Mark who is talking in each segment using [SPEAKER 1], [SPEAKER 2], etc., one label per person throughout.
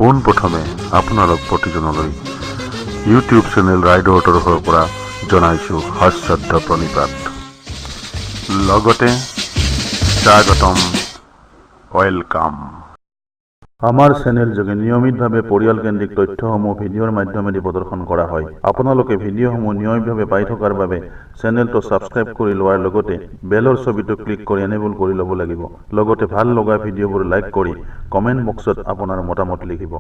[SPEAKER 1] পোনপ্ৰথমে আপোনালোক প্ৰতিজনলৈ YouTube channel ৰাইডৰ তৰফৰ পৰা জনাইছোঁ সশ্ৰদ্ধ প্ৰণিপাত। লগতে স্বাগতম, ওয়েলকাম। আমাৰ চেনেল যোগে নিয়মিতভাৱে পৰিয়ালকেন্দ্ৰিক তথ্যসমূহ ভিডিঅ'ৰ মাধ্যমেদি প্ৰদৰ্শন কৰা হয়। আপোনালোকে ভিডিঅ'সমূহ নিয়মিতভাৱে পাই থকাৰ বাবে চেনেলটো ছাবস্ক্ৰাইব কৰি লোৱাৰ লগতে বেলৰ ছবিটো ক্লিক কৰি এনেবল কৰি ল'ব লাগিব। লগতে ভাল লগা ভিডিঅ'বোৰ লাইক কৰি কমেণ্ট বক্সত আপোনাৰ মতামত লিখিব।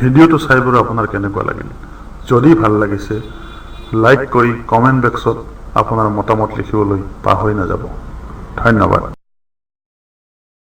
[SPEAKER 1] ভিডিঅ'টো চাই বাৰু আপোনাৰ কেনেকুৱা লাগিল? যদি ভাল লাগিছে লাইক কৰি কমেণ্ট বক্সত আপোনাৰ মতামত লিখিবলৈ পাহৰি নাযাব। ধন্যবাদ।